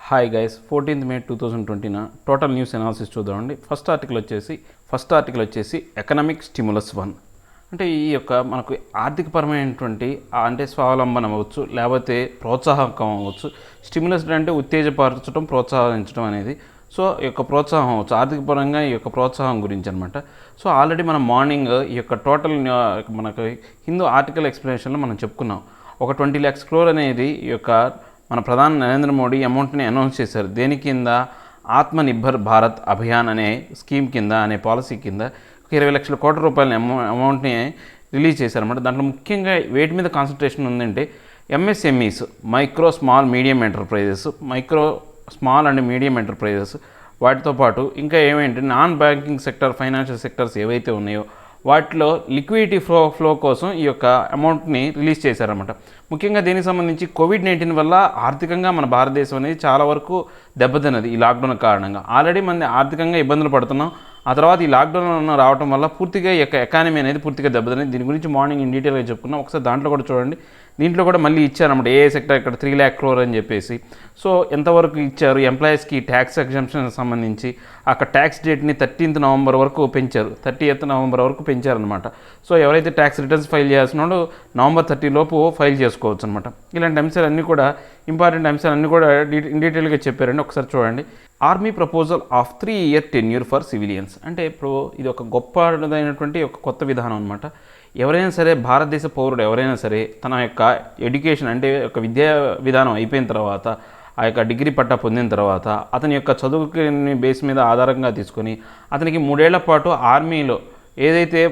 Hi guys 14th May 2020 total news analysis చూద్దామండి. First article వచ్చేసి economic stimulus 1 అంటే ఈ యొక్క మనకు ఆర్థికపరమైనటువంటి అంటే స్వావలంబన అవ్వచ్చు, లేకపోతే ప్రోత్సాహకం అవ్వచ్చు. స్టిమ్యులస్ అంటే ఉత్తేజపరచడం, ప్రోత్సహించడం అనేది. సో ఈ యొక్క ప్రోత్సాహం అవ్వచ్చు, ఆర్థికపరంగా ఈ యొక్క ప్రోత్సాహం గురించి అనమాట. సో ఆల్రెడీ మనం మార్నింగ్ ఈ యొక్క టోటల్ మనకు హిందూ ఆర్టికల్ ఎక్స్ప్లెనేషన్లో మనం చెప్పుకున్నాం. ఒక 20 lakhs crore అనేది ఈ యొక్క మన ప్రధాని నరేంద్ర మోడీ అమౌంట్ని అనౌన్స్ చేశారు. దేని కింద? ఆత్మనిర్భర్ భారత్ అభియాన్ అనే స్కీమ్ కింద, అనే పాలసీ కింద 20 లక్షల కోట్ల రూపాయల అమౌంట్ని రిలీజ్ చేశారన్నమాట. దాంట్లో ముఖ్యంగా వేటి మీద కాన్సన్ట్రేషన్ ఉందంటే MSMEs, micro small medium enterprises, వాటితో పాటు ఇంకా ఏమేంటి non banking sector, financial sectors ఏవైతే ఉన్నాయో వాటిలో లిక్విడిటీ ఫ్లో కోసం ఈ యొక్క అమౌంట్ని రిలీజ్ చేశారన్నమాట. ముఖ్యంగా దీనికి సంబంధించి కోవిడ్-19 వల్ల ఆర్థికంగా మన భారతదేశం అనేది చాలా వరకు దెబ్బతిన్నది. ఈ లాక్డౌన్ కారణంగా ఆల్రెడీ మన ఆర్థికంగా ఇబ్బందులు పడుతున్నాం. ఆ తర్వాత ఈ లాక్డౌన్ రావడం వల్ల పూర్తిగా ఈ యొక్క ఎకానమీ అనేది పూర్తిగా దెబ్బతిన్నది. దీని గురించి మార్నింగ్ ఇన్ డీటెయిల్గా చెప్పుకున్నాం. ఒకసారి దాంట్లో కూడా చూడండి. దీంట్లో కూడా మళ్ళీ ఇచ్చారన్నమాట ఏ సెక్టర్ ఇక్కడ 3 lakh crore అని చెప్పేసి. సో ఎంతవరకు ఇచ్చారు? ఎంప్లాయీస్కి ట్యాక్స్ ఎగ్జంప్షన్ సంబంధించి అక్కడ ట్యాక్స్ డేట్ని 30th November వరకు పెంచారు, 30th November వరకు పెంచారనమాట. సో ఎవరైతే ట్యాక్స్ రిటర్న్స్ ఫైల్ చేయాల్సిన వాళ్ళు November 30 లోపు ఫైల్ చేసుకోవచ్చు అనమాట. ఇలాంటి అంశాలన్నీ కూడా ఇంపార్టెంట్ అంశాలన్నీ కూడా డీటెయిల్గా చెప్పారండి. ఒకసారి చూడండి. Army proposal of 3-year tenure for civilians అంటే ఇప్పుడు ఇది ఒక గొప్పదైనటువంటి ఒక కొత్త విధానం అనమాట. ఎవరైనా సరే, భారతదేశ పౌరుడు ఎవరైనా సరే తన యొక్క ఎడ్యుకేషన్ అంటే ఒక విద్యా విధానం అయిపోయిన తర్వాత, ఆ యొక్క డిగ్రీ పట్టా పొందిన తర్వాత అతని యొక్క చదువుకి బేస్ మీద ఆధారంగా తీసుకొని అతనికి 3 ఏళ్ల పాటు ఆర్మీలో ఏదైతే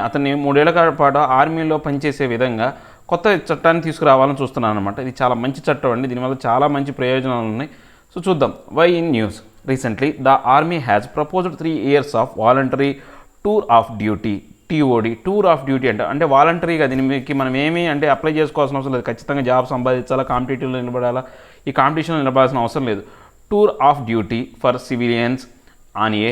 అతన్ని 3 ఏళ్ల పాటు ఆర్మీలో పనిచేసే విధంగా కొత్త చట్టాన్ని తీసుకురావాలని చూస్తున్నాను అనమాట. ఇది చాలా మంచి చట్టం అండి. దీనివల్ల చాలా మంచి ప్రయోజనాలు ఉన్నాయి. సో చూద్దాం. Why in news recently the army has proposed 3 years of voluntary tour of duty, TOD, tour of duty అంటే వాలంటరీగా దీనికి మనం ఏమీ అంటే అప్లై చేసుకోవాల్సిన అవసరం లేదు. ఖచ్చితంగా జాబ్ సంపాదించాలా, కాంపిటేటివ్లో నిలబడాలా, ఈ కాంపిటీషన్లో నిలబడాల్సిన అవసరం లేదు. Tour of duty for civilians on A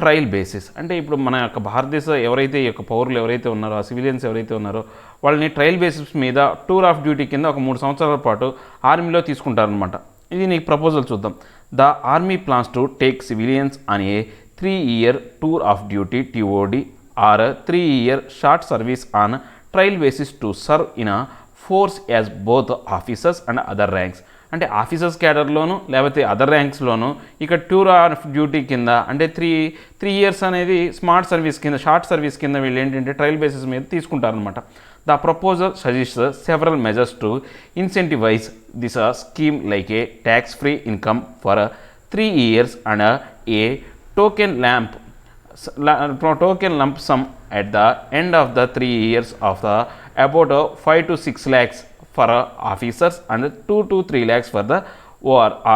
trial basis అంటే ఇప్పుడు మన యొక్క భారతదేశ ఎవరైతే ఈ యొక్క పౌరులు ఎవరైతే ఉన్నారో, ఆ సివిలియన్స్ ఎవరైతే ఉన్నారో వాళ్ళని ట్రయల్ బేసిస్ మీద టూర్ ఆఫ్ డ్యూటీ కింద ఒక 3 సంవత్సరాల పాటు ఆర్మీలో తీసుకుంటారనమాట. ఇది నీకు ప్రపోజల్ చూద్దాం. The army plans to take civilians on a 3-year tour of duty, TOD or 3-year short service on trial basis to serve in a force as both officers and other ranks అంటే officers క్యాడర్లోను లేకపోతే other ర్యాంక్స్లోను ఇక tour of duty కింద అంటే 3 years అనేది smart service కింద, short service కింద వీళ్ళు ఏంటంటే ట్రయల్ బేసిస్ మీద తీసుకుంటారనమాట. The proposal suggest several measures to incentivise this scheme like a tax free income for 3 years and a token lump sum at the end of the 3 years of the about 5 to 6 lakhs for officers and 2 to 3 lakhs for the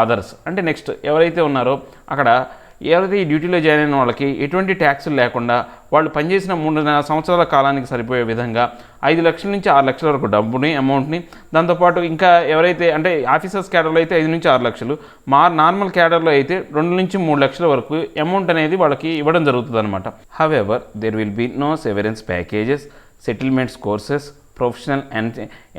others అంటే next ఎవరైతే ఉన్నారో అక్కడ ఎవరైతే ఈ డ్యూటీలో join అయిన వాళ్ళకి ఎటువంటి ట్యాక్సులు లేకుండా వాళ్ళు పనిచేసిన 3 సంవత్సరాల కాలానికి సరిపోయే విధంగా 5 లక్షల నుంచి 6 లక్షల వరకు డబ్బుని, అమౌంట్ని, దాంతోపాటు ఇంకా ఎవరైతే అంటే ఆఫీసర్స్ క్యాడర్లో అయితే 5 నుంచి 6 లక్షలు, నార్మల్ క్యాడర్లో అయితే 2 నుంచి 3 లక్షల వరకు అమౌంట్ అనేది వాళ్ళకి ఇవ్వడం జరుగుతుంది అనమాట. However there will be no severance packages, settlements courses, professional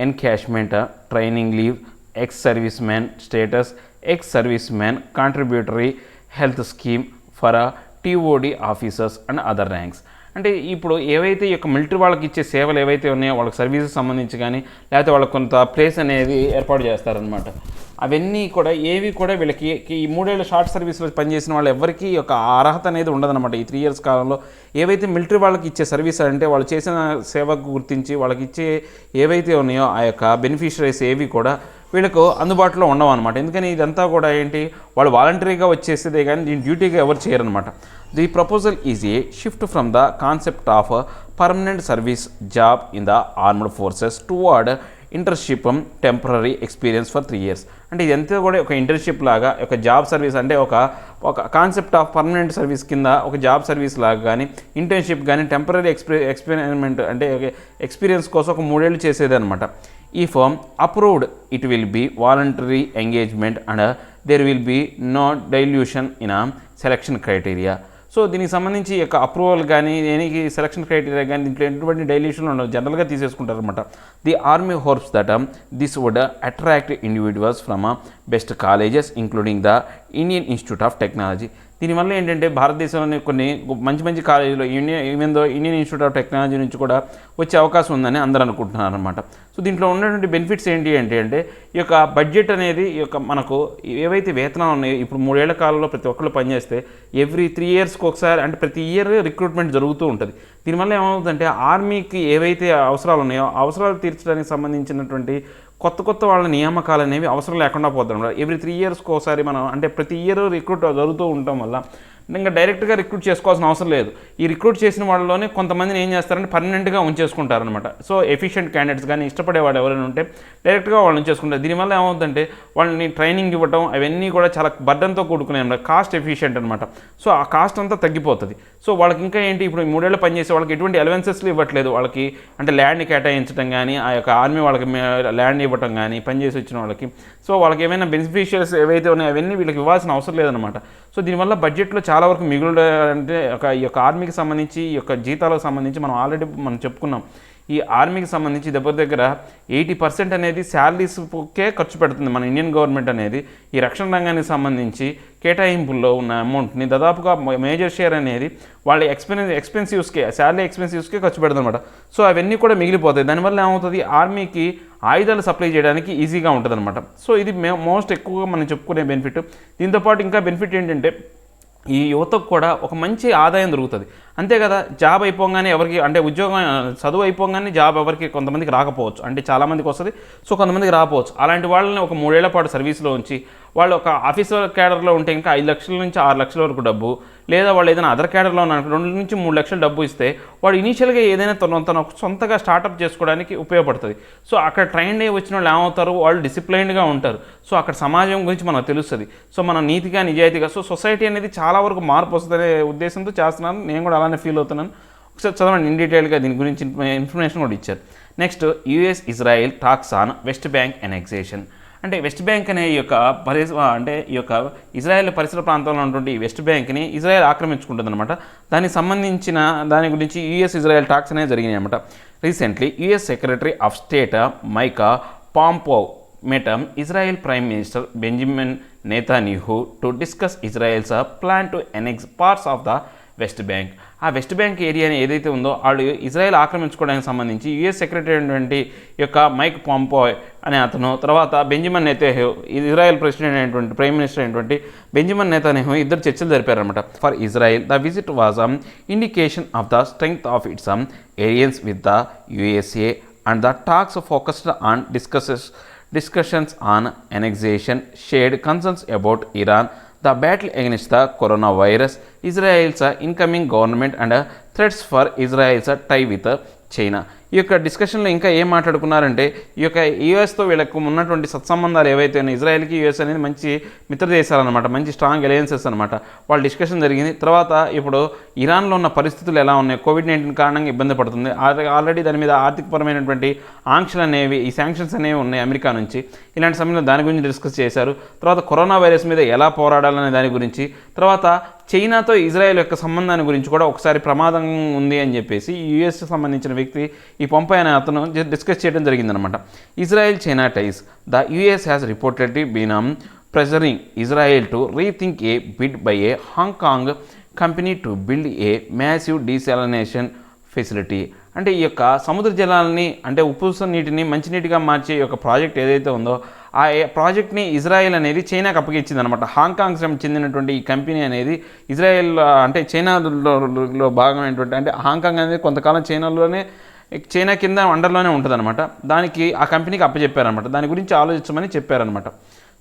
encashment, training leave, ex service man status, ex service man contributory health scheme for TOD officers and other ranks అంటే ఇప్పుడు ఏవైతే ఈ యొక్క మిలిటరీ వాళ్ళకి ఇచ్చే సేవలు ఏవైతే ఉన్నాయో వాళ్ళకి సర్వీసెస్ సంబంధించి కానీ లేకపోతే వాళ్ళకి కొంత ప్లేస్ అనేది ఏర్పాటు చేస్తారనమాట. అవన్నీ కూడా ఏవి కూడా వీళ్ళకి ఈ 3 ఏళ్ళ షార్ట్ సర్వీస్లో పనిచేసిన వాళ్ళు ఎవరికి ఒక అర్హత అనేది ఉండదన్నమాట. ఈ 3 years కాలంలో ఏవైతే మిలిటరీ వాళ్ళకి ఇచ్చే సర్వీస్ అంటే వాళ్ళు చేసిన సేవకు గుర్తించి వాళ్ళకి ఇచ్చే ఏవైతే ఉన్నాయో ఆ యొక్క బెనిఫిషరీస్ ఏవి కూడా వీళ్ళకు అందుబాటులో ఉండవు అనమాట. ఎందుకని ఇదంతా కూడా ఏంటి, వాళ్ళు వాలంటరీగా వచ్చేసేదే కానీ దీని డ్యూటీగా ఎవరు చేయరనమాట. The proposal is a shift from the concept of permanent service job in the armed forces toward internship temporary experience for 3 years అంటే ఇదంతా కూడా ఒక ఇంటర్న్షిప్ లాగా, ఒక జాబ్ సర్వీస్ అంటే ఒక కాన్సెప్ట్ ఆఫ్ పర్మనెంట్ సర్వీస్ కింద ఒక జాబ్ సర్వీస్ లాగా కానీ, ఇంటర్న్షిప్ కానీ, టెంపరీ ఎక్స్పెరిమెంట్ అంటే ఎక్స్పీరియన్స్ కోసం ఒక 3 ఏళ్ళు చేసేది అనమాట. ఈ firm approved it will be voluntary engagement and there will be no dilution in selection criteria. So దీనికి సంబంధించి ఈ యొక్క అప్రూవల్ కానీ దేనికి సెలక్షన్ క్రైటీరియా కానీ దీంట్లో ఎటువంటి డైల్యూషన్ ఉండదు, జనరల్గా తీసేసుకుంటారు అనమాట. The army hopes that this would attract individuals from best colleges including the Indian Institute of Technology. దీనివల్ల ఏంటంటే భారతదేశంలోని కొన్ని మంచి మంచి కాలేజీలో ఇండియన్ ఇన్స్టిట్యూట్ ఆఫ్ టెక్నాలజీ నుంచి కూడా వచ్చే అవకాశం ఉందని అందరూ అనుకుంటున్నారు అనమాట. సో దీంట్లో ఉన్నటువంటి బెనిఫిట్స్ ఏంటి అంటే ఈ యొక్క బడ్జెట్ అనేది ఈ యొక్క మనకు ఏవైతే వేతనాలు ఉన్నాయో ఇప్పుడు 3 ఏళ్ల కాలంలో ప్రతి ఒక్కళ్ళు పనిచేస్తే ఎవ్రీ 3 ఇయర్స్కి ఒకసారి అంటే ప్రతి ఇయర్ రిక్రూట్మెంట్ జరుగుతూ ఉంటుంది. దీనివల్ల ఏమవుతుందంటే ఆర్మీకి ఏవైతే అవసరాలు ఉన్నాయో అవసరాలు తీర్చడానికి సంబంధించినటువంటి కొత్త వాళ్ళ నియామకాలు అనేవి అవసరం లేకుండా పోతాం. ఎవ్రీ 3 ఇయర్స్కి ఒకసారి మనం అంటే ప్రతి ఇయర్ రిక్రూట్ జరుగుతూ ఉండటం వల్ల ఇంకా డైరెక్ట్గా రిక్రూట్ చేసుకోవాల్సిన అవసరం లేదు. ఈ రిక్రూట్ చేసిన వాళ్ళలోనే కొంతమందిని ఏం చేస్తారంటే పర్మనెంట్గా ఉంచేసుకుంటారనమాట. సో ఎఫిషియెంట్ క్యాండిడేట్స్ కానీ ఇష్టపడేవాడు ఎవరైనా ఉంటే డైరెక్ట్గా వాళ్ళని ఉంచేసుకుంటారు. దీనివల్ల ఏమవుతుందంటే వాళ్ళని ట్రైనింగ్ ఇవ్వడం అవన్నీ కూడా చాలా బర్డన్తో కూడుకునే అనమాట, కాస్ట్ ఎఫిషియెంట్ అనమాట. సో ఆ కాస్ట్ అంతా తగ్గిపోతుంది. సో వాళ్ళకి ఇంకా ఏంటి ఇప్పుడు 3 ఏళ్ళు పనిచేసే వాళ్ళకి ఎటువంటి అలవెన్సెస్లు ఇవ్వట్లేదు. వాళ్ళకి అంటే ల్యాండ్ కేటాయించడం కానీ ఆ యొక్క ఆర్మీ వాళ్ళకి ల్యాండ్ ఇవ్వడం కానీ పనిచేసి వచ్చిన వాళ్ళకి సో వాళ్ళకి ఏమైనా బెనిఫిషియల్స్ ఏవైతే ఉన్నాయో అవన్నీ వీళ్ళకి ఇవ్వాల్సిన అవసరం లేదనమాట. సో దీనివల్ల బడ్జెట్లో చాలా వరకు మిగులు అంటే ఈ యొక్క ఆర్మీకి సంబంధించి ఈ యొక్క జీతాలకు సంబంధించి మనం చెప్పుకున్నాం. ఈ ఆర్మీకి సంబంధించి దగ్గర 80% అనేది శాలరీస్కే ఖర్చు పెడుతుంది మన ఇండియన్ గవర్నమెంట్ అనేది. ఈ రక్షణ రంగానికి సంబంధించి కేటాయింపుల్లో ఉన్న అమౌంట్ని దాదాపుగా మేజర్ షేర్ అనేది వాళ్ళ ఎక్స్పెన్సివ్స్కే శాలరీ ఎక్స్పెన్సివ్స్కే ఖర్చు పెడుతుంది అనమాట. సో అవన్నీ కూడా మిగిలిపోతాయి. దానివల్ల ఏమవుతుంది ఆర్మీకి ఆయుధాలు సప్లై చేయడానికి ఈజీగా ఉంటుంది అనమాట. సో ఇది మోస్ట్ ఎక్కువగా మనం చెప్పుకునే బెనిఫిట్. దీంతోపాటు ఇంకా బెనిఫిట్ ఏంటంటే ఈ యువతకు కూడా ఒక మంచి ఆదాయం దొరుకుతుంది. అంతే కదా, జాబ్ అయిపోగానే ఎవరికి అంటే ఉద్యోగం చదువు అయిపోగానే జాబ్ ఎవరికి కొంతమందికి రాకపోవచ్చు, అంటే చాలామందికి వస్తుంది, సో కొంతమందికి రాకపోవచ్చు. అలాంటి వాళ్ళని ఒక 3 ఏళ్ల పాటు సర్వీస్లో ఉంచి వాళ్ళు ఒక ఆఫీసర్ క్యాడర్లో ఉంటే ఇంకా 5 లక్షల నుంచి 6 లక్షల వరకు డబ్బు, లేదా వాళ్ళు ఏదైనా అదర్ క్యాడర్లో ఉన్న 2 నుంచి 3 లక్షలు డబ్బు ఇస్తే వాడు ఇనీషియల్గా ఏదైనా తను సొంతగా స్టార్ట్అప్ చేసుకోవడానికి ఉపయోగపడుతుంది. సో అక్కడ ట్రైన్ అయ్యి వచ్చిన వాళ్ళు ఏమవుతారు, వాళ్ళు డిసిప్లైన్డ్గా ఉంటారు. సో అక్కడ సమాజం గురించి మనకు తెలుస్తుంది. సో మనం నీతిగా నిజాయితీగా సో సొసైటీ అనేది చాలా వరకు మార్పు వస్తుందనే ఉద్దేశంతో చేస్తున్నాను. నేను కూడా అలానే ఫీల్ అవుతున్నాను. ఒకసారి చదవండి ఇన్ డీటెయిల్గా దీని గురించి ఇన్ఫర్మేషన్ కూడా ఇచ్చారు. Next US Israel talks on west bank annexation. అంటే వెస్ట్ బ్యాంక్ అనే ఈ యొక్క ఇజ్రాయెల్ పరిసర ప్రాంతంలో ఉన్నటువంటి వెస్ట్ బ్యాంక్ని ఇజ్రాయెల్ ఆక్రమించుకుంటుంది అనమాట. దానికి సంబంధించిన దాని గురించి US ఇజ్రాయెల్ టాక్స్ అనేవి జరిగినాయి అనమాట. Recently US secretary of state Mike Pompeo met Israel Prime Minister Benjamin Netanyahu to discuss Israel's plan to annex parts of the west bank. ఆ వెస్ట్ బ్యాంక్ ఏరియాని ఏదైతే ఉందో వాళ్ళు ఇజ్రాయెల్ ఆక్రమించుకోవడానికి సంబంధించి US సెక్రటరీ అయినటువంటి యొక్క మైక్ పాంపోయ్ అనే అతను, తర్వాత బెంజమిన్ నెతన్యాహు ఇజ్రాయెల్ ప్రెసిడెంట్ అయినటువంటి ప్రైమ్ మినిస్టర్ అయినటువంటి బెంజమిన్ నెతన్యాహు ఇద్దరు చర్చలు జరిపారనమాట. For Israel the visit was indication of the strength of its alliance with the USA and the talks focused on discussions on annexation, shared concerns about Iran, the battle against the coronavirus, Israel's incoming government and threats for Israel's tie with China. ఈ యొక్క డిస్కషన్లో ఇంకా ఏం మాట్లాడుకున్నారంటే ఈ యొక్క యూఎస్తో వీళ్ళకు ఉన్నటువంటి సత్సంబంధాలు ఏవైతే ఉన్నాయి, ఇజ్రాయెల్కి యూఎస్ అనేది మంచి మిత్ర దేశాలు అనమాట, మంచి స్ట్రాంగ్ అలయన్సెస్ అనమాట. వాళ్ళ డిస్కషన్ జరిగింది. తర్వాత ఇప్పుడు ఇరాన్లో ఉన్న పరిస్థితులు ఎలా ఉన్నాయి, COVID-19 కారణంగా ఇబ్బంది పడుతుంది, ఆల్రెడీ దాని మీద ఆర్థికపరమైనటువంటి ఆంక్షలు అనేవి ఈ శాంక్షన్స్ అనేవి ఉన్నాయి అమెరికా నుంచి. ఇలాంటి సమయంలో దాని గురించి డిస్కస్ చేశారు. తర్వాత కరోనా వైరస్ మీద ఎలా పోరాడాలనే దాని గురించి, తర్వాత చైనాతో ఇజ్రాయెల్ యొక్క సంబంధాన్ని గురించి కూడా ఒకసారి ప్రమాదం ఉంది అని చెప్పేసి US సంబంధించిన వ్యక్తి ఈ పంపై అనే అతను డిస్కస్ చేయడం జరిగిందనమాట. Israel China టైస్. The US has reportedly been pressuring Israel to rethink A bid by A Hong Kong company to build a massive desalination facility. అంటే ఈ యొక్క సముద్ర జలాలని అంటే ఉప్పు నీటిని మంచినీటిగా మార్చే ఈ యొక్క ప్రాజెక్ట్ ఏదైతే ఉందో ఆ ప్రాజెక్ట్ని ఇజ్రాయెల్ అనేది చైనాకు అప్పగించింది అనమాట. హాంకాంగ్ చెందినటువంటి ఈ కంపెనీ అనేది ఇజ్రాయెల్ అంటే చైనాలో భాగమైనటువంటి అంటే హాంకాంగ్ అనేది కొంతకాలం చైనా కింద అండర్లోనే ఉంటుందన్నమాట. దానికి ఆ కంపెనీకి అప్పచెప్పారనమాట. దాని గురించి ఆలోచించమని చెప్పారనమాట.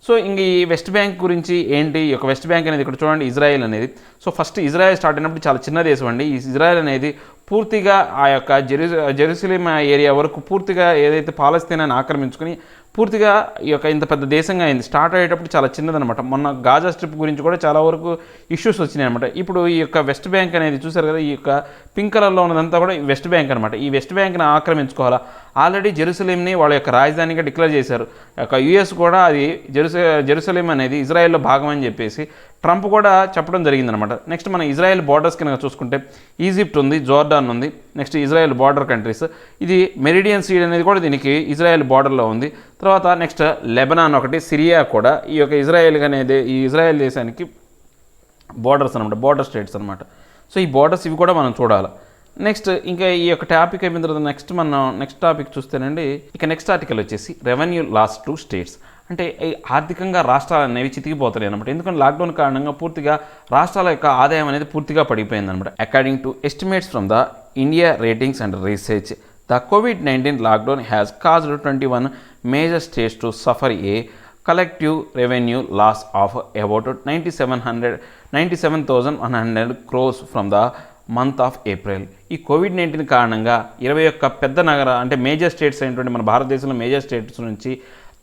సో ఇంక ఈ వెస్ట్ బ్యాంక్ గురించి ఏంటి, ఈ యొక్క వెస్ట్ బ్యాంక్ అనేది ఇక్కడ చూడండి ఇజ్రాయెల్ అనేది. సో ఫస్ట్ ఇజ్రాయెల్ స్టార్ట్ అయినప్పుడు చాలా చిన్న దేశం అండి. ఈ ఇజ్రాయెల్ అనేది పూర్తిగా ఆ యొక్క జెరూసలేం ఏరియా వరకు పూర్తిగా ఏదైతే పాలస్తీనాన్ని ఆక్రమించుకుని పూర్తిగా ఈ యొక్క ఇంత పెద్ద దేశంగా అయింది. స్టార్ట్ అయ్యేటప్పుడు చాలా చిన్నదనమాట. మొన్న గాజా స్ట్రిప్ గురించి కూడా చాలా వరకు ఇష్యూస్ వచ్చినాయి అనమాట. ఇప్పుడు ఈ యొక్క వెస్ట్ బ్యాంక్ అనేది చూసారు కదా, ఈ యొక్క పింక్ కలర్లో ఉన్నదంతా కూడా వెస్ట్ బ్యాంక్ అనమాట. ఈ వెస్ట్ బ్యాంక్ని ఆక్రమించుకోవాలా, ఆల్రెడీ జెరూసలేంని వాళ్ళ యొక్క రాజధానిగా డిక్లేర్ చేశారు. యుఎస్ కూడా అది జెరూసలేం అనేది ఇజ్రాయెల్లో భాగం అని చెప్పేసి ట్రంప్ కూడా చెప్పడం జరిగిందనమాట. నెక్స్ట్ మనం ఇజ్రాయెల్ బార్డర్స్ కనుక చూసుకుంటే ఈజిప్ట్ ఉంది, జోర్డాన్ ఉంది, నెక్స్ట్ ఇజ్రాయెల్ బార్డర్ కంట్రీస్. ఇది మెరిడియన్ సీడ్ అనేది కూడా దీనికి ఇజ్రాయెల్ బార్డర్లో ఉంది. తర్వాత నెక్స్ట్ లెబనాన్ ఒకటి, సిరియా కూడా ఈ యొక్క ఇజ్రాయెల్ అనేది ఈ ఇజ్రాయెల్ దేశానికి బార్డర్స్ అనమాట, బార్డర్ స్టేట్స్ అనమాట. సో ఈ బార్డర్స్ ఇవి కూడా మనం చూడాలి. నెక్స్ట్ ఇంకా ఈ యొక్క టాపిక్ అయిపోయిన తర్వాత నెక్స్ట్ టాపిక్ చూస్తేనండి, ఇక నెక్స్ట్ ఆర్టికల్ వచ్చేసి రెవెన్యూ లాస్ టు స్టేట్స్. అంటే ఆర్థికంగా రాష్ట్రాలు అనేవి చితికిపోతాయి అనమాట. ఎందుకంటే లాక్డౌన్ కారణంగా పూర్తిగా రాష్ట్రాల యొక్క ఆదాయం అనేది పూర్తిగా పడిపోయింది అనమాట. According to estimates from the India ratings and research, the COVID-19 lockdown has caused 21 major states to suffer A collective revenue loss of about 97,100 crores from the month of April. ఈ COVID-19 కారణంగా 21 పెద్ద అంటే major states అయినటువంటి మన భారతదేశంలో major states నుంచి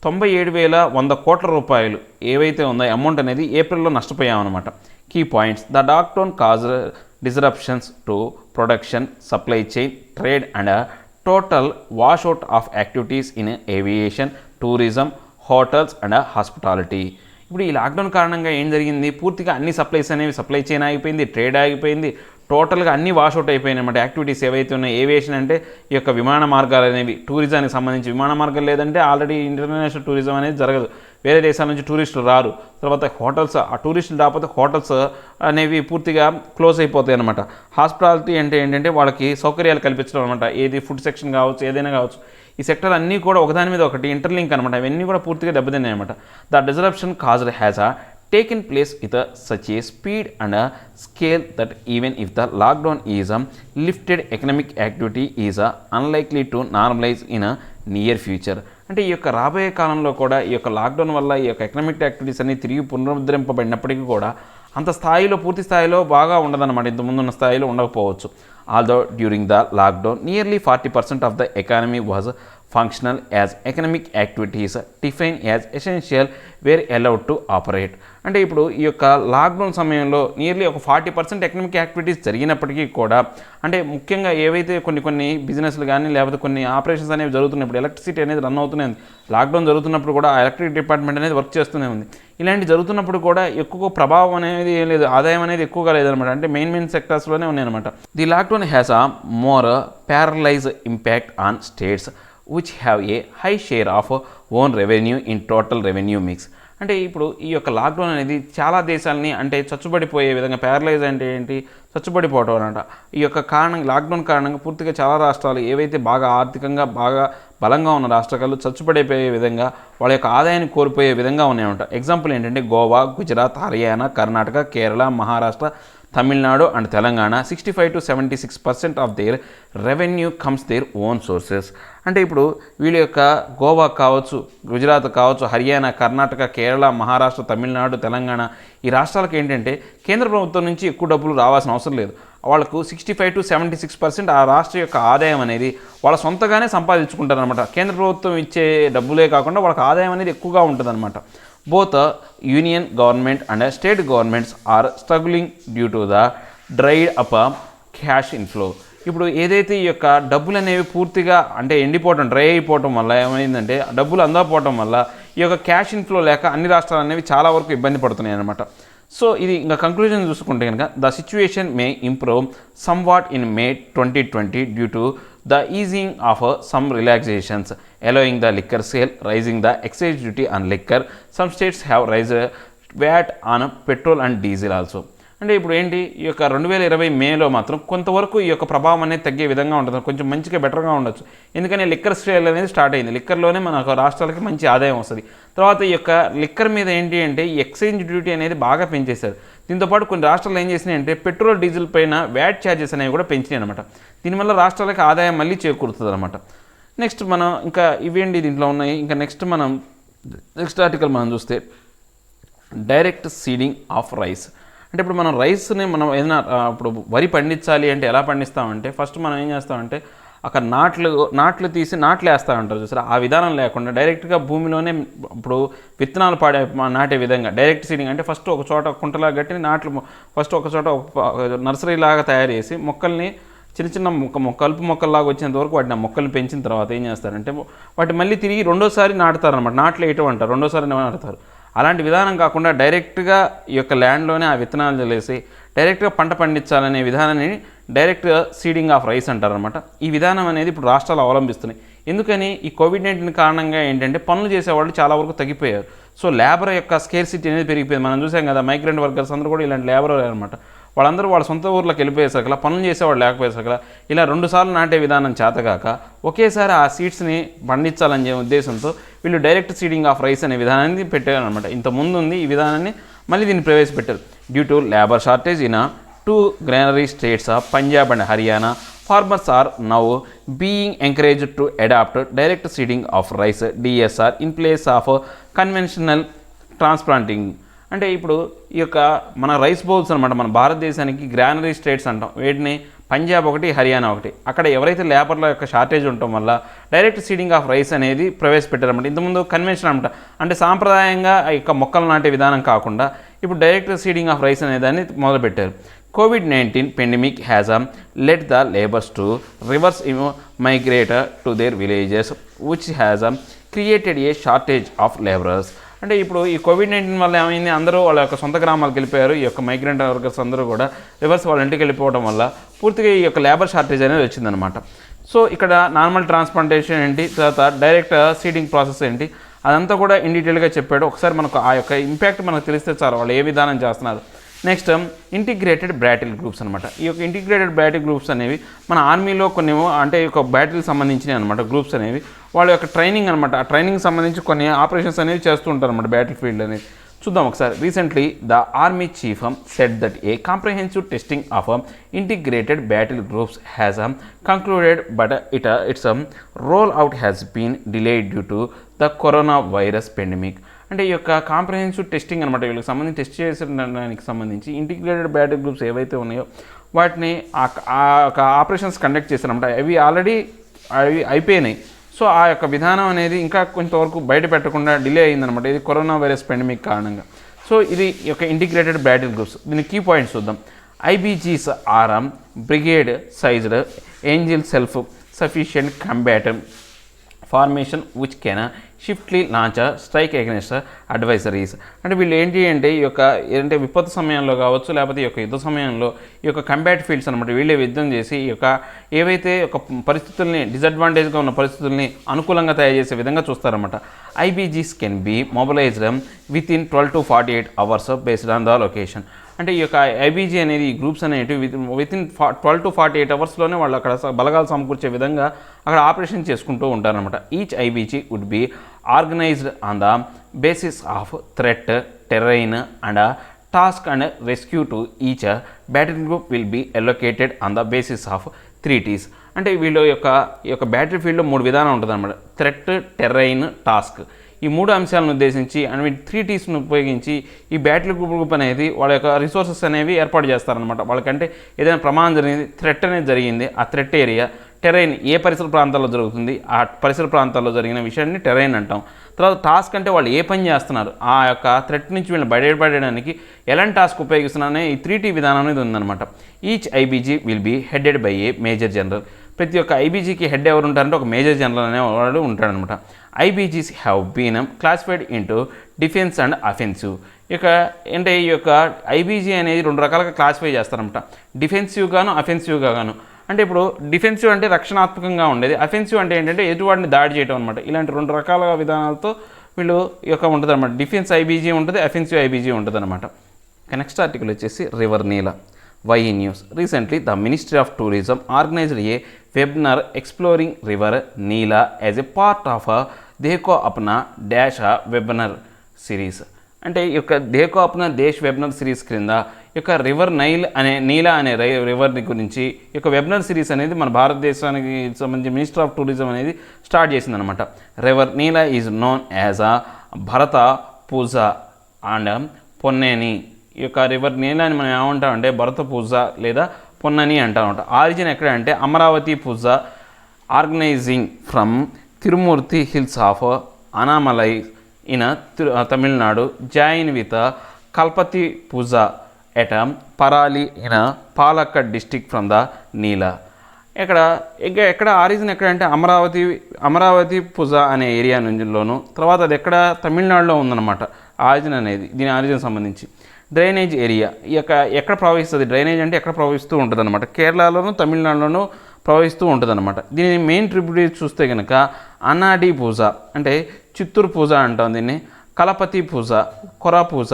97,100 కోట్ల రూపాయలు ఏవైతే ఉందో అమౌంట్ అనేది ఏప్రిల్లో నష్టపోయామన్నమాట. Key points: the lockdown cause disruptions to production, supply chain, trade and total washout of activities in aviation, tourism, hotels and hospitality. ఇప్పుడు ఈ లాక్డౌన్ కారణంగా ఏం జరిగింది, పూర్తిగా అన్ని సప్లైస్ అనేవి, సప్లై చైన్ ఆగిపోయింది, ట్రేడ్ ఆగిపోయింది, టోటల్గా అన్ని వాష్అవుట్ అయిపోయినాయి అన్నమాట. యాక్టివిటీస్ ఏవైతే ఉన్నాయో, ఏవియేషన్ అంటే ఈ యొక్క విమాన మార్గాలు అనేవి, టూరిజానికి సంబంధించి విమాన మార్గాలు లేదంటే ఆల్రెడీ ఇంటర్నేషనల్ టూరిజం అనేది జరగదు, వేరే దేశాల నుంచి టూరిస్టులు రారు. తర్వాత హోటల్స్, ఆ టూరిస్టులు రాకపోతే హోటల్స్ అనేవి పూర్తిగా క్లోజ్ అయిపోతాయి అనమాట. హాస్పిటాలిటీ అంటే ఏంటంటే వాళ్ళకి సౌకర్యాలు కల్పించడం అనమాట, ఏది ఫుడ్ సెక్షన్ కావచ్చు, ఏదైనా కావచ్చు. ఈ సెక్టర్ అన్నీ కూడా ఒకదాని మీద ఒకటి ఇంటర్లింక్ అనమాట, అవన్నీ కూడా పూర్తిగా దెబ్బతిన్నాయి అనమాట. The disruption caused has taken place with such a speed and a scale that even if the lockdown is lifted, economic activity is unlikely to normalize in a near future. అంటే ఈ యొక్క రాబోయే కాలంలో కూడా ఈ యొక్క లాక్డౌన్ వల్ల ఈ యొక్క ఎకనామిక్ యాక్టివిటీస్ అన్ని తిరిగి పునరుద్ధరింపబడినప్పటికీ కూడా అంత స్థాయిలో, పూర్తి స్థాయిలో బాగా ఉండదన్నమాట, ఇంతకుముందున్న స్థాయిలో ఉండకపోవచ్చు. Although during the lockdown nearly 40% of the economy was functional as economic activities defined as essential were allowed to operate. అంటే ఇప్పుడు ఈ యొక్క లాక్డౌన్ సమయంలో నియర్లీ ఒక 40% ఎకనామిక్ యాక్టివిటీస్ జరిగినప్పటికీ కూడా, అంటే ముఖ్యంగా ఏవైతే కొన్ని బిజినెస్లు కానీ లేకపోతే కొన్ని ఆపరేషన్స్ అనేవి జరుగుతున్నాయి, ఇప్పుడు ఎలక్ట్రిసిటీ అనేది రన్ అవుతూనే ఉంది, లాక్డౌన్ జరుగుతున్నప్పుడు కూడా ఆ ఎలక్ట్రిక్ డిపార్ట్మెంట్ అనేది వర్క్ చేస్తూనే ఉంది. ఇలాంటి జరుగుతున్నప్పుడు కూడా ఎక్కువ ప్రభావం అనేది ఏం లేదు, ఆదాయం అనేది ఎక్కువగా లేదనమాట, అంటే మెయిన్ సెక్టర్స్లోనే ఉన్నాయన్నమాట. The lockdown has a more paralyse impact on states which have a high share of own revenue in total revenue mix. అంటే ఇప్పుడు ఈ యొక్క లాక్డౌన్ అనేది చాలా దేశాలని అంటే చచ్చుబడిపోయే విధంగా, ప్యారలైజ్ అంటే ఏంటి, చచ్చుబడిపోవడం అనమాట. ఈ యొక్క లాక్డౌన్ కారణంగా పూర్తిగా చాలా రాష్ట్రాలు ఏవైతే బాగా ఆర్థికంగా బాగా బలంగా ఉన్న రాష్ట్రాలు చచ్చుబడిపోయే విధంగా, వాళ్ళ యొక్క ఆదాయాన్ని కోల్పోయే విధంగా ఉన్నాయన్నమాట. ఎగ్జాంపుల్ ఏంటంటే Goa, Gujarat, Haryana, Karnataka, Kerala, Maharashtra, Tamil Nadu and Telangana 65 to 76% of their revenue comes their own sources. అంటే ఇప్పుడు వీళ్ళ యొక్క గోవా కావచ్చు, గుజరాత్ కావచ్చు, హర్యానా, కర్ణాటక, కేరళ, మహారాష్ట్ర, తమిళనాడు, తెలంగాణ ఈ రాష్ట్రాలకు ఏంటంటే కేంద్ర ప్రభుత్వం నుంచి ఎక్కువ డబ్బులు రావాల్సిన అవసరం లేదు. వాళ్ళకు 65 to 76% ఆ రాష్ట్ర యొక్క ఆదాయం అనేది వాళ్ళ సొంతగానే సంపాదించుకుంటారనమాట. కేంద్ర ప్రభుత్వం ఇచ్చే డబ్బులే కాకుండా వాళ్ళకి ఆదాయం అనేది ఎక్కువగా ఉంటుందన్నమాట. Both union government and state governments are struggling due to the dried up cash inflow. ఇప్పుడు ఏదైతే ఈ యొక్క డబ్బులు అనేవి పూర్తిగా అంటే ఎండిపోవటం, డ్రై అయిపోవటం వల్ల ఏమైందంటే డబ్బులు అందకపోవటం వల్ల ఈ యొక్క క్యాష్ ఇన్ఫ్లో లేక అన్ని రాష్ట్రాలు అనేవి చాలా వరకు ఇబ్బంది పడుతున్నాయి అన్నమాట. సో ఇది ఇంకా కంక్లూజన్ చూసుకుంటే కనుక the situation May improve some what in May 2020 due to the easing of some relaxations allowing the liquor sale, rising the excise duty on liquor. Some states have raised VAT on petrol and diesel also. అంటే ఇప్పుడు ఏంటి, ఈ యొక్క 2020 మేలో మాత్రం కొంతవరకు ఈ యొక్క ప్రభావం అనేది తగ్గే విధంగా ఉంటుంది, కొంచెం మంచిగా బెటర్గా ఉండొచ్చు. ఎందుకని లిక్కర్ సేల్ అనేది స్టార్ట్ అయింది, లిక్కర్లోనే మన రాష్ట్రాలకి మంచి ఆదాయం వస్తుంది. తర్వాత ఈ యొక్క లిక్కర్ మీద ఏంటి అంటే ఈ ఎక్స్చేంజ్ డ్యూటీ అనేది బాగా పెంచేశారు. దీంతోపాటు కొన్ని రాష్ట్రాలు ఏం చేసినాయి అంటే పెట్రోల్, డీజిల్ పైన వ్యాట్ ఛార్జెస్ అనేవి కూడా పెంచినాయి అనమాట. దీనివల్ల రాష్ట్రాలకి ఆదాయం మళ్ళీ చేకూరుతుంది అనమాట. నెక్స్ట్ మనం ఇంకా ఇవేంటి దీంట్లో ఉన్నాయి. ఇంకా నెక్స్ట్ ఆర్టికల్ మనం చూస్తే డైరెక్ట్ సీడింగ్ ఆఫ్ రైస్. అంటే ఇప్పుడు మనం రైస్ని మనం ఏదైనా ఇప్పుడు వరి పండించాలి అంటే ఎలా పండిస్తామంటే ఫస్ట్ మనం ఏం చేస్తామంటే అక్కడ నాట్లు తీసి నాట్లు వేస్తూ ఉంటారు చూసారా, ఆ విధానం లేకుండా డైరెక్ట్గా భూమిలోనే ఇప్పుడు విత్తనాలు నాటే విధంగా డైరెక్ట్ సీడింగ్ అంటే ఫస్ట్ ఒక చోట కుంటలా కట్టి నాట్లు ఫస్ట్ ఒక చోట నర్సరీ లాగా తయారు చేసి మొక్కల్ని చిన్న చిన్న కలుపు మొక్కల్లాగా వచ్చేంత వరకు వాటిని ఆ మొక్కలు పెంచిన తర్వాత ఏం చేస్తారంటే వాటి మళ్ళీ తిరిగి రెండోసారి నాటుతారనమాట. నాట్లు వేయటం అంటారు, రెండోసారి నాటుతారు. అలాంటి విధానం కాకుండా డైరెక్ట్గా ఈ యొక్క ల్యాండ్లోనే ఆ విత్తనాలు చల్లేసి డైరెక్ట్గా పంట పండించాలనే విధానాన్ని డైరెక్ట్గా సీడింగ్ ఆఫ్ రైస్ అంటారనమాట. ఈ విధానం అనేది ఇప్పుడు రాష్ట్రాలు అవలంబిస్తున్నాయి. ఎందుకని? ఈ కోవిడ్-19 కారణంగా ఏంటంటే పనులు చేసేవాళ్ళు చాలా వరకు తగ్గిపోయారు. సో లేబర్ యొక్క స్కేర్సిటీ అనేది పెరిగిపోయింది. మనం చూసాం కదా, మైగ్రెంట్ వర్కర్స్ అందరూ కూడా ఇలాంటి లేబర్ అనమాట. వాళ్ళందరూ వాళ్ళ సొంత ఊర్లోకి వెళ్ళిపోయేసరికలా, పనులు చేసేవాళ్ళు లేకపోయేసరికలా ఇలా 2 సార్లు నాటే విధానం చేతగాక ఒకేసారి ఆ సీడ్స్ని పండించాలనే ఉద్దేశంతో వీళ్ళు డైరెక్ట్ సీడింగ్ ఆఫ్ రైస్ అనే విధానాన్ని పెట్టారనమాట. ఇంత ముందు ఉంది ఈ విధానాన్ని, మళ్ళీ దీన్ని ప్రవేశపెట్టారు. Due to labour shortage in 2 granary states of Punjab and Haryana, farmers are now being encouraged to adopt direct seeding of rice DSR in place of conventional transplanting. అంటే ఇప్పుడు ఈ యొక్క మన రైస్ బౌల్స్ అనమాట, మన భారతదేశానికి గ్రానరీ స్టేట్స్ అంటాం. వీటిని పంజాబ్ ఒకటి, హర్యానా ఒకటి. అక్కడ ఎవరైతే లేబర్ల యొక్క షార్టేజ్ ఉండటం వల్ల డైరెక్ట్ సీడింగ్ ఆఫ్ రైస్ అనేది ప్రవేశపెట్టారన్నమాట. ఇంతకుముందు కన్వెన్షన్ అనమాట, అంటే సాంప్రదాయంగా ఆ యొక్క మొక్కలు నాటే విధానం కాకుండా ఇప్పుడు డైరెక్ట్ సీడింగ్ ఆఫ్ రైస్ అనే దాన్ని మొదలుపెట్టారు. COVID-19 pandemic has led the laborers to reverse migrate to their villages, which has created a shortage of laborers. అంటే ఇప్పుడు ఈ కోవిడ్-19 వల్ల ఏమైంది, అందరూ వాళ్ళ యొక్క సొంత గ్రామాలకు వెళ్ళిపోయారు. ఈ యొక్క మైగ్రెంట్ వర్కర్స్ అందరూ కూడా రివర్స్ వాళ్ళ ఇంటికి వెళ్ళిపోవడం వల్ల పూర్తిగా ఈ యొక్క లేబర్ షార్టేజ్ అనేది వచ్చిందనమాట. సో ఇక్కడ నార్మల్ ట్రాన్స్ప్లాంటేషన్ ఏంటి, తర్వాత డైరెక్ట్ సీడింగ్ ప్రాసెస్ ఏంటి, అదంతా కూడా ఇన్ డీటెయిల్గా చెప్పాడు. ఒకసారి మనకు ఆ యొక్క ఇంపాక్ట్ మనకు తెలిస్తే చాలు, వాళ్ళు ఏ విధానం చేస్తున్నారు. నెక్స్ట్ ఇంటిగ్రేటెడ్ బ్యాటిల్ గ్రూప్స్ అనమాట. ఈ యొక్క ఇంటిగ్రేటెడ్ బ్యాటిల్ గ్రూప్స్ అనేవి మన ఆర్మీలో కొన్ని అంటే ఈ యొక్క బ్యాటిల్ సంబంధించినవి అనమాట. గ్రూప్స్ అనేవి వాళ్ళ యొక్క ట్రైనింగ్ అనమాట. ఆ ట్రైనింగ్ సంబంధించి కొన్ని ఆపరేషన్స్ అనేవి చేస్తూ ఉంటారు అనమాట బ్యాటిల్ ఫీల్డ్ అనేది. చూద్దాం ఒకసారి. Recently the army chief said that a comprehensive testing of integrated battle groups has concluded but its roll out has been delayed due to the corona virus pandemic. అంటే ఈ యొక్క కాంప్రహెన్సివ్ టెస్టింగ్ అనమాట, వీళ్ళకి సంబంధించి test చేసడానికి సంబంధించి integrated battle groups ఏవైతే ఉన్నాయో వాటిని ఆ యొక్క ఆపరేషన్స్ కండక్ట్ చేశారనమాట. అవి ఆల్రెడీ అయిపోయినాయి. సో ఆ యొక్క విధానం అనేది ఇంకా కొంతవరకు బయట పెట్టకుండా డిలే అయిందనమాట, ఇది కరోనా వైరస్ పెండమిక్ కారణంగా. సో ఇది యొక్క ఇంటిగ్రేటెడ్ బ్యాటిల్ గ్రూప్స్. దీని కీ పాయింట్స్ చూద్దాం. IBGs are brigade sized angel self sufficient combat formation which can swiftly launch strike against adversaries. అంటే వీళ్ళు ఏంటి అంటే ఈ యొక్క ఏంటంటే విపత్తు సమయంలో కావచ్చు, లేకపోతే ఈ యొక్క యుద్ధ సమయంలో ఈ యొక్క కంబాట్ ఫీల్డ్స్ అనమాట, వీళ్ళే యుద్ధం చేసి ఈ యొక్క ఏవైతే ఒక పరిస్థితుల్ని డిసడ్వాంటేజ్గా ఉన్న పరిస్థితుల్ని అనుకూలంగా తయారు చేసే విధంగా చూస్తారన్నమాట. IBGs can be mobilised within 12 to 48 hours based on the location. అంటే ఈ యొక్క IBG అనేది ఈ గ్రూప్స్ అనేవి విత్ ఇన్ 12 to 48 అవర్స్లోనే వాళ్ళు అక్కడ బలగాలు సమకూర్చే విధంగా అక్కడ ఆపరేషన్ చేసుకుంటూ ఉంటారనమాట. Each IBG would be organised on the basis of threat, terrain and task and rescue to each battle group will be allocated on the basis of 3 Ts. అంటే వీళ్ళ యొక్క బ్యాటిల్ ఫీల్డ్లో 3 విధానం ఉంటుంది అనమాట. Threat, terrain, task. ఈ 3 అంశాలను ఉద్దేశించి అండ్ 3 Tsను ఉపయోగించి ఈ బ్యాటిల్ గ్రూప్ అనేది వాళ్ళ యొక్క రిసోర్సెస్ అనేవి ఏర్పాటు చేస్తారనమాట. వాళ్ళకంటే ఏదైనా ప్రమాదం జరిగింది, థ్రెట్ అనేది జరిగింది, ఆ థ్రెట్ ఏరియా, టెరైన్ ఏ పరిసర ప్రాంతాల్లో జరుగుతుంది, ఆ పరిసర ప్రాంతాల్లో జరిగిన విషయాన్ని టెరైన్ అంటాం. తర్వాత టాస్క్ అంటే వాళ్ళు ఏ పని చేస్తున్నారు, ఆ యొక్క థ్రెట్ నుంచి వీళ్ళని బయటపడడానికి ఎలాంటి టాస్క్ ఉపయోగిస్తున్నారనే ఈ 3T విధానం అనేది ఉందన్నమాట. Each IBG will be headed by a major general. ప్రతి ఒక్క IBGకి హెడ్ ఎవరు ఉంటారంటే ఒక మేజర్ జనరల్ అనేవాడు ఉంటాడనమాట. IBGs have been classified into defence and offensive. ఇక అంటే ఈ యొక్క IBG అనేది 2 రకాలుగా క్లాసిఫై చేస్తారనమాట. డిఫెన్సివ్ గాను, అఫెన్సివ్ గాను. అంటే ఇప్పుడు డిఫెన్సివ్ అంటే రక్షణాత్మకంగా ఉండేది, అఫెన్సివ్ అంటే ఏంటంటే ఎదుటివాడిని దాడి చేయడం అనమాట. ఇలాంటి 2 రకాల విధానాలతో వీళ్ళు ఈ యొక్క ఉంటుంది అనమాట. డిఫెన్స్ IBG ఉంటుంది, అఫెన్సివ్ IBG ఉంటుంది అనమాట. నెక్స్ట్ ఆర్టికల్ వచ్చేసి river Neela. YE News. Recently, the Ministry of Tourism organized a webinar exploring River Neela as a part of a Dekho Apna Dash webinar series. అంటే ఈ యొక్క దేఖో అప్నా దేశ్ webinar series క్రింద ఈ యొక్క river నీలా అనే రివర్ని గురించి ఈ యొక్క వెబినార్ సిరీస్ అనేది మన భారతదేశానికి సంబంధించి మినిస్టర్ ఆఫ్ టూరిజం అనేది స్టార్ట్ చేసిందనమాట. River Nila is known as Bharathapuzha and Ponnani. ఈ యొక్క రివర్ నీలాని మనం ఏమంటామంటే భరత పూజ లేదా పొన్నని అంటామంట. ఆరిజిన్ ఎక్కడ అంటే Amaravathipuzha originating from Thirumurthy hills of Anamalai in Tamil Nadu join with Kalpathipuzha at Parali in Palakkad district from the Nila. ఇక్కడ ఇంకా ఎక్కడ ఆరిజిన్ ఎక్కడంటే అమరావతి పుజ అనే ఏరియా నుంచిలోను, తర్వాత అది ఎక్కడ తమిళనాడులో ఉందన్నమాట ఆరిజిన్ అనేది, దీని ఆరిజిన్ సంబంధించి. డ్రైనేజ్ ఏరియా ఎక్కడ ప్రవహిస్తుంది, డ్రైనేజ్ అంటే ఎక్కడ ప్రవహిస్తూ ఉంటుంది అనమాట, కేరళలోను తమిళనాడులోనూ ప్రవహిస్తూ ఉంటుంది అనమాట. దీని మెయిన్ ట్రిబ్యూటరీస్ చూస్తే కనుక అన్నాడి పూజ అంటే చిత్తూరు పూజ అంటాం దీన్ని, కలపతి పూజ, కొర పూజ,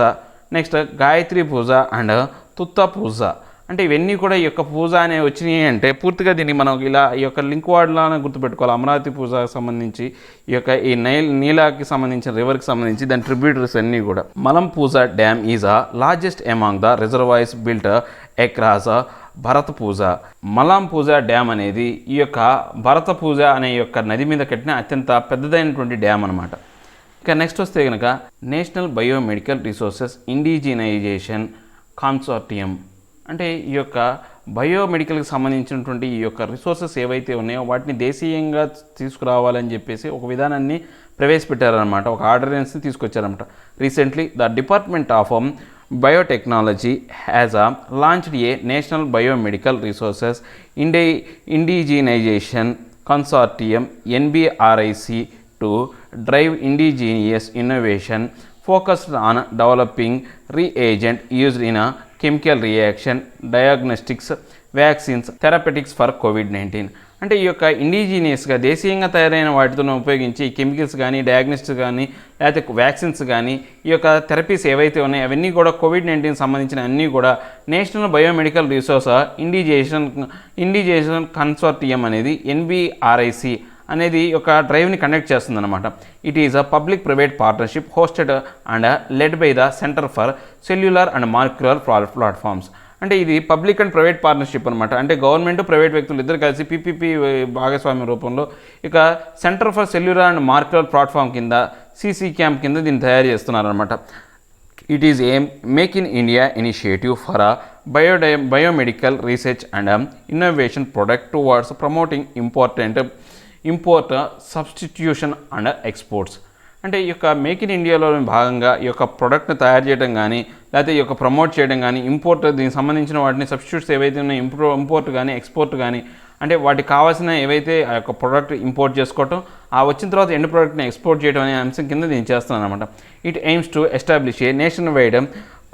నెక్స్ట్ గాయత్రి పూజ అండ్ తుత్త పూజ. అంటే ఇవన్నీ కూడా ఈ యొక్క పూజ అనేవి వచ్చినాయి అంటే పూర్తిగా దీన్ని మనం ఇలా ఈ యొక్క లింక్ వార్డ్లానే గుర్తుపెట్టుకోవాలి. అమరావతి పూజకి సంబంధించి ఈ యొక్క ఈ నీలాకి సంబంధించిన రివర్కి సంబంధించి దాని ట్రిబ్యూటరీస్ అన్నీ కూడా. Malampuzha dam is a largest among the reservoirs built across Bharathapuzha. Malampuzha dam అనేది ఈ యొక్క భరత పూజ అనే యొక్క నది మీద కట్టిన అత్యంత పెద్దదైనటువంటి డ్యామ్ అనమాట. ఇక నెక్స్ట్ వస్తే కనుక national biomedical resources indigenisation consortium. అంటే ఈ యొక్క బయోమెడికల్కి సంబంధించినటువంటి ఈ యొక్క రిసోర్సెస్ ఏవైతే ఉన్నాయో వాటిని దేశీయంగా తీసుకురావాలని చెప్పేసి ఒక విధానాన్ని ప్రవేశపెట్టారనమాట, ఒక ఆర్డినెన్స్ని తీసుకొచ్చారనమాట. Recently the department of biotechnology has launched a national biomedical resources indigenisation consortium NBRIC to drive indigenous innovation focused on developing reagent used in a chemical reaction, diagnostics, vaccines, therapeutics for COVID-19. అంటే ఈ యొక్క ఇండిజినియస్గా దేశీయంగా తయారైన వాటితో ఉపయోగించి chemicals కానీ, diagnostics కానీ, లేకపోతే వ్యాక్సిన్స్ కానీ, ఈ యొక్క థెరపీస్ ఏవైతే ఉన్నాయో అవన్నీ కూడా COVID-19 సంబంధించిన అన్నీ కూడా national biomedical resource indigenisation consortium అనేది NBRIC అనేది ఒక డ్రైవ్ని కండక్ట్ చేస్తుందన్నమాట. It is a public private partnership hosted and led by the centre for cellular and molecular platforms. అంటే ఇది పబ్లిక్ అండ్ ప్రైవేట్ పార్ట్నర్షిప్ అనమాట. అంటే గవర్నమెంట్, ప్రైవేట్ వ్యక్తులు ఇద్దరు కలిసి PPP భాగస్వామ్య రూపంలో ఇక centre for cellular and molecular platform కింద CC క్యాంప్ కింద దీన్ని తయారు చేస్తున్నారనమాట. It is a make in India initiative for a biomedical research and innovation product towards promoting import substitution and exports. అంటే ఈ యొక్క మేక్ ఇన్ ఇండియాలో భాగంగా ఈ యొక్క ప్రోడక్ట్ని తయారు చేయడం కానీ, లేకపోతే ఈ యొక్క ప్రమోట్ చేయడం కానీ, ఇంపోర్ట్ దీనికి సంబంధించిన వాటిని సబ్స్టిట్యూట్స్ ఏవైతే ఉన్నాయో ఇంపోర్ట్ కానీ, ఎక్స్పోర్ట్ కానీ, అంటే వాటికి కావాల్సిన ఏవైతే ఆ యొక్క ప్రోడక్ట్ ఇంపోర్ట్ చేసుకోవటం, ఆ వచ్చిన తర్వాత ఎండ్ ప్రోడక్ట్ని ఎక్స్పోర్ట్ చేయడం అనే అంశం కింద దీన్ని చేస్తున్నాను అనమాట. It AIIMS to establish A nation wide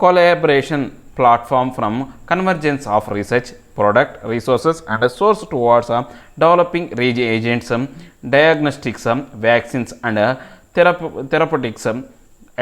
collaboration platform from convergence of research, product, resources and a source towards developing reagents, diagnostics, vaccines and therapeutics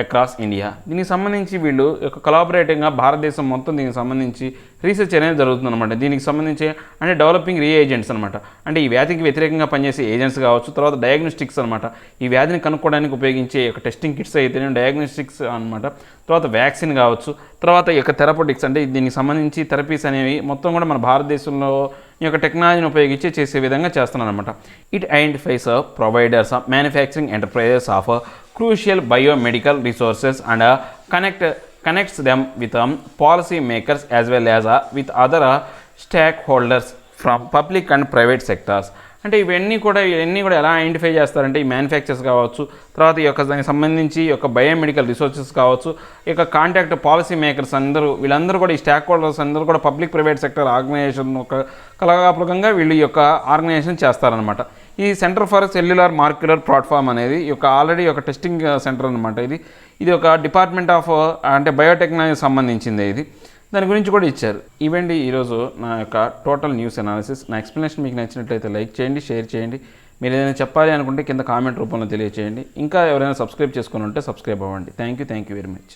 across India. దీనికి సంబంధించి వీళ్ళు ఒక కొలాబరేటివ్గా భారతదేశం మొత్తం దీనికి సంబంధించి రీసెర్చ్ అనేది జరుగుతుందన్నమాట. దీనికి సంబంధించి అంటే డెవలపింగ్ రీఏజెంట్స్ అనమాట. అంటే ఈ వ్యాధికి వ్యతిరేకంగా పనిచేసే ఏజెంట్స్ కావచ్చు, తర్వాత డయాగ్నోస్టిక్స్ అనమాట. ఈ వ్యాధిని కనుక్కోవడానికి ఉపయోగించే ఒక టెస్టింగ్ కిట్స్ అయితే డయాగ్నోస్టిక్స్ అనమాట. తర్వాత వ్యాక్సిన్ కావచ్చు, తర్వాత ఈ యొక్క థెరపటిక్స్ అంటే దీనికి సంబంధించి థెరపీస్ అనేవి మొత్తం కూడా మన భారతదేశంలో ఈ యొక్క టెక్నాలజీని ఉపయోగించి చేసే విధంగా చేస్తున్నాను అనమాట. It identifies providers manufacturing enterprises of crucial biomedical resources and connects them with policy makers as well as with other stakeholders from public and private sectors. అంటే ఇవన్నీ కూడా ఎలా ఐడెంటిఫై చేస్తారంటే ఈ మ్యానుఫ్యాక్చర్స్ కావచ్చు, తర్వాత ఈ యొక్క దానికి సంబంధించి ఈ యొక్క బయోమెడికల్ రిసోర్సెస్ కావచ్చు, ఈ యొక్క కాంటాక్ట్ పాలసీ మేకర్స్ వీళ్ళందరూ కూడా ఈ స్టాక్ హోల్డర్స్ అందరూ కూడా పబ్లిక్ ప్రైవేట్ సెక్టర్ ఆర్గనైజేషన్ ఒక కలగాపులకంగా వీళ్ళు ఈ యొక్క ఆర్గనైజేషన్ చేస్తారనమాట. ఈ centre for cellular molecular platform అనేది ఒక ఆల్రెడీ ఒక టెస్టింగ్ సెంటర్ అనమాట. ఇది ఒక డిపార్ట్మెంట్ ఆఫ్ అంటే బయోటెక్నాలజీకి సంబంధించింది. దాని గురించి కూడా ఇచ్చారు. ఇవండి ఈరోజు నా యొక్క టోటల్ న్యూస్ అనాలిసిస్. నా ఎక్స్ప్లెనేషన్ మీకు నచ్చినట్లయితే లైక్ చేయండి, షేర్ చేయండి. మీరు ఏదైనా చెప్పాలి అనుకుంటే కింద కామెంట్ రూపంలో తెలియజేయండి. ఇంకా ఎవరైనా సబ్స్క్రైబ్ చేసుకుని ఉంటే సబ్స్క్రైబ్ అవ్వండి. Thank you very much.